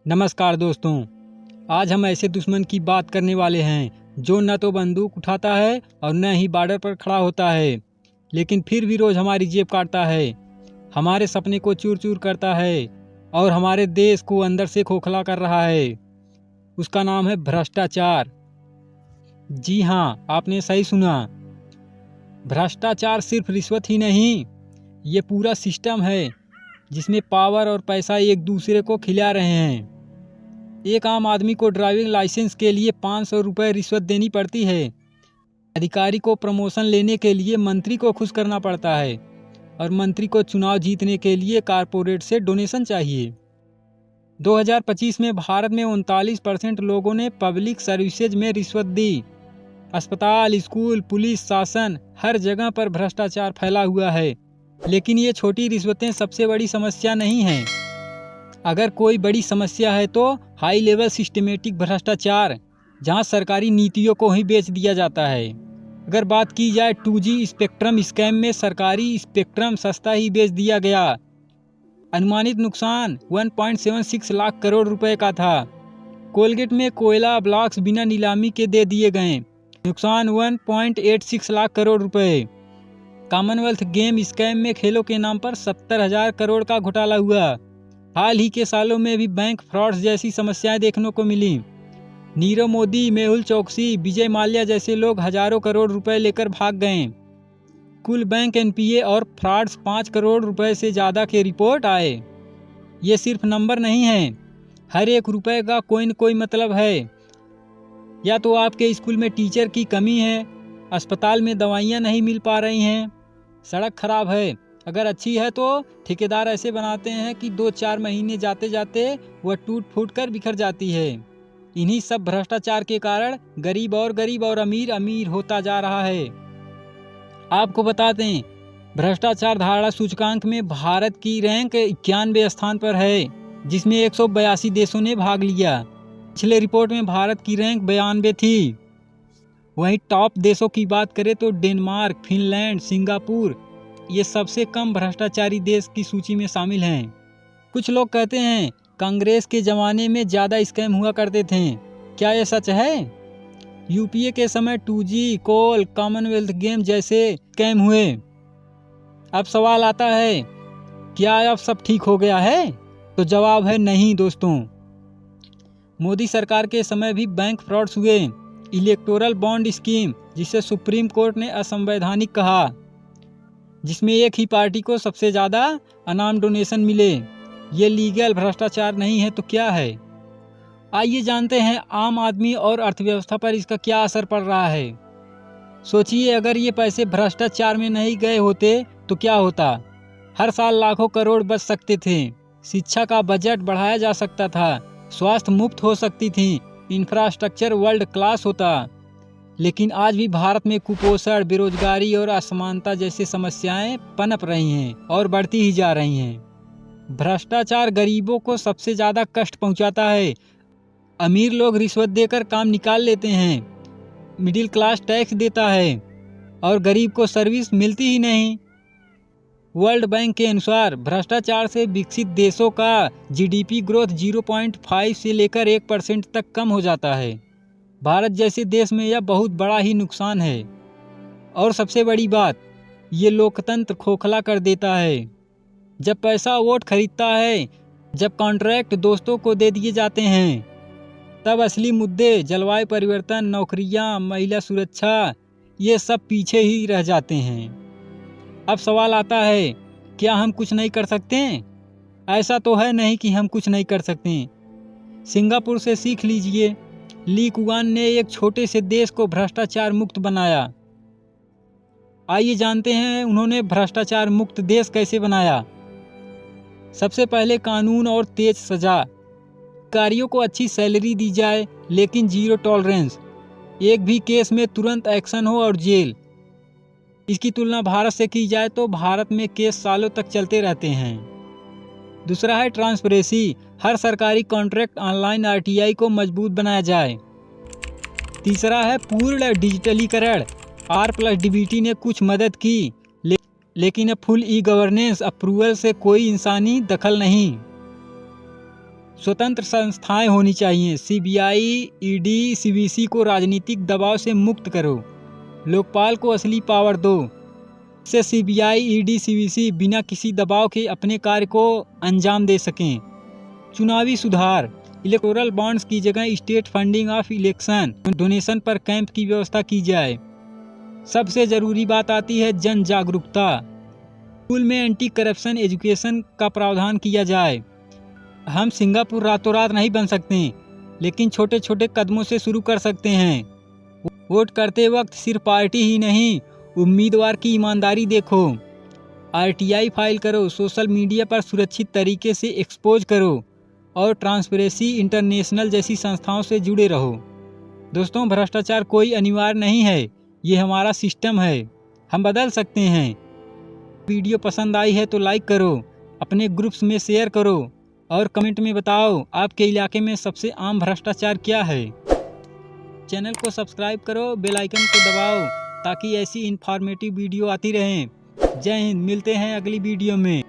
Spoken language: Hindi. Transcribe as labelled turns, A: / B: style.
A: नमस्कार दोस्तों, आज हम ऐसे दुश्मन की बात करने वाले हैं जो न तो बंदूक उठाता है और न ही बॉर्डर पर खड़ा होता है, लेकिन फिर भी रोज हमारी जेब काटता है, हमारे सपने को चूर चूर करता है और हमारे देश को अंदर से खोखला कर रहा है। उसका नाम है भ्रष्टाचार। जी हाँ, आपने सही सुना। भ्रष्टाचार सिर्फ रिश्वत ही नहीं, ये पूरा सिस्टम है जिसमें पावर और पैसा एक दूसरे को खिला रहे हैं। एक आम आदमी को ड्राइविंग लाइसेंस के लिए 500 रुपये रिश्वत देनी पड़ती है। अधिकारी को प्रमोशन लेने के लिए मंत्री को खुश करना पड़ता है और मंत्री को चुनाव जीतने के लिए कारपोरेट से डोनेशन चाहिए। 2025 में भारत में 39% लोगों ने पब्लिक सर्विसेज में रिश्वत दी। अस्पताल, स्कूल, पुलिस, शासन, हर जगह पर भ्रष्टाचार फैला हुआ है। लेकिन ये छोटी रिश्वतें सबसे बड़ी समस्या नहीं हैं। अगर कोई बड़ी समस्या है तो हाई लेवल सिस्टमेटिक भ्रष्टाचार, जहां सरकारी नीतियों को ही बेच दिया जाता है। अगर बात की जाए 2G स्पेक्ट्रम स्कैम में, सरकारी स्पेक्ट्रम सस्ता ही बेच दिया गया। अनुमानित नुकसान 1.76 लाख करोड़ रुपए का था। कोलगेट में कोयला ब्लॉक्स बिना नीलामी के दे दिए गए, नुकसान 1.86 लाख करोड़ रुपए। कॉमनवेल्थ गेम स्कैम में खेलों के नाम पर 70,000 करोड़ का घोटाला हुआ। हाल ही के सालों में भी बैंक फ्रॉड्स जैसी समस्याएं देखने को मिली। नीरव मोदी, मेहुल चोकसी, विजय माल्या जैसे लोग हजारों करोड़ रुपए लेकर भाग गए। कुल बैंक NPA और फ्रॉड्स 5 करोड़ रुपए से ज़्यादा के रिपोर्ट आए। ये सिर्फ नंबर नहीं है, हर एक रुपए का कोई न कोई मतलब है। या तो आपके स्कूल में टीचर की कमी है, अस्पताल में दवाइयाँ नहीं मिल पा रही हैं, सड़क खराब है। अगर अच्छी है तो ठेकेदार ऐसे बनाते हैं कि 2-4 महीने जाते जाते वह टूट फूट कर बिखर जाती है। इन्हीं सब भ्रष्टाचार के कारण गरीब और अमीर होता जा रहा है। आपको बता दें, भ्रष्टाचार धारणा सूचकांक में भारत की रैंक 91 स्थान पर है, जिसमें 182 देशों ने भाग लिया। पिछले रिपोर्ट में भारत की रैंक 92 थी। वहीं टॉप देशों की बात करें तो डेनमार्क, फिनलैंड, सिंगापुर ये सबसे कम भ्रष्टाचारी देश की सूची में शामिल हैं। कुछ लोग कहते हैं कांग्रेस के ज़माने में ज़्यादा स्कैम हुआ करते थे। क्या यह सच है? UPA के समय 2G, कोल, कॉमनवेल्थ गेम जैसे स्कैम हुए। अब सवाल आता है, क्या अब सब ठीक हो गया है? तो जवाब है नहीं दोस्तों। मोदी सरकार के समय भी बैंक फ्रॉड्स हुए। इलेक्टोरल बॉन्ड स्कीम, जिसे सुप्रीम कोर्ट ने असंवैधानिक कहा, जिसमें एक ही पार्टी को सबसे ज़्यादा अनाम डोनेशन मिले, ये लीगल भ्रष्टाचार नहीं है तो क्या है? आइए जानते हैं आम आदमी और अर्थव्यवस्था पर इसका क्या असर पड़ रहा है। सोचिए, अगर ये पैसे भ्रष्टाचार में नहीं गए होते तो क्या होता? हर साल लाखों करोड़ बच सकते थे, शिक्षा का बजट बढ़ाया जा सकता था, स्वास्थ्य मुफ्त हो सकती थी, इंफ्रास्ट्रक्चर वर्ल्ड क्लास होता। लेकिन आज भी भारत में कुपोषण, बेरोजगारी और असमानता जैसी समस्याएं पनप रही हैं और बढ़ती ही जा रही हैं। भ्रष्टाचार गरीबों को सबसे ज़्यादा कष्ट पहुंचाता है। अमीर लोग रिश्वत देकर काम निकाल लेते हैं, मिडिल क्लास टैक्स देता है और गरीब को सर्विस मिलती ही नहीं। वर्ल्ड बैंक के अनुसार भ्रष्टाचार से विकसित देशों का GDP ग्रोथ 0.5 से लेकर 1% तक कम हो जाता है। भारत जैसे देश में यह बहुत बड़ा ही नुकसान है। और सबसे बड़ी बात, ये लोकतंत्र खोखला कर देता है। जब पैसा वोट खरीदता है, जब कॉन्ट्रैक्ट दोस्तों को दे दिए जाते हैं, तब असली मुद्दे जलवायु परिवर्तन, नौकरियां, महिला सुरक्षा ये सब पीछे ही रह जाते हैं। अब सवाल आता है, क्या हम कुछ नहीं कर सकते? ऐसा तो है नहीं कि हम कुछ नहीं कर सकते। सिंगापुर से सीख लीजिए। ली कुआन ने एक छोटे से देश को भ्रष्टाचार मुक्त बनाया। आइए जानते हैं उन्होंने भ्रष्टाचार मुक्त देश कैसे बनाया। सबसे पहले कानून और तेज सजा। अधिकारियों को अच्छी सैलरी दी जाए, लेकिन 0 टॉलरेंस। एक भी केस में तुरंत एक्शन हो और जेल। इसकी तुलना भारत से की जाए तो भारत में केस सालों तक चलते रहते हैं। दूसरा है ट्रांसपेरेंसी। हर सरकारी कॉन्ट्रैक्ट ऑनलाइन RTI को मजबूत बनाया जाए। तीसरा है पूर्ण डिजिटलीकरण। R+DBT ने कुछ मदद की, लेकिन अब फुल E-गवर्नेंस अप्रूवल से कोई इंसानी दखल नहीं। स्वतंत्र संस्थाएं होनी चाहिए। सीबीआई, ईडी, सीवीसी को राजनीतिक दबाव से मुक्त करो। लोकपाल को असली पावर दो। इससे सीबीआई, ईडी, सीवीसी बिना किसी दबाव के अपने कार्य को अंजाम दे सकें। चुनावी सुधार। इलेक्टोरल बॉन्ड्स की जगह state funding of election donation पर कैंप की व्यवस्था की जाए। सबसे ज़रूरी बात आती है जन जागरूकता। स्कूल में एंटी करप्शन एजुकेशन का प्रावधान किया जाए। हम सिंगापुर रातों रात नहीं बन सकते, लेकिन छोटे छोटे कदमों से शुरू कर सकते हैं। वोट करते वक्त सिर्फ पार्टी ही नहीं, उम्मीदवार की ईमानदारी देखो। आरटीआई फाइल करो, सोशल मीडिया पर सुरक्षित तरीके से एक्सपोज करो और ट्रांसपेरेंसी इंटरनेशनल जैसी संस्थाओं से जुड़े रहो। दोस्तों, भ्रष्टाचार कोई अनिवार्य नहीं है, ये हमारा सिस्टम है। हम बदल सकते हैं। वीडियो पसंद आई है तो लाइक करो, अपने ग्रुप्स में शेयर करो और कमेंट में बताओ आपके इलाके में सबसे आम भ्रष्टाचार क्या है। चैनल को सब्सक्राइब करो, बेल आइकन को दबाओ ताकि ऐसी इन्फॉर्मेटिव वीडियो आती रहें। जय हिंद, मिलते हैं अगली वीडियो में।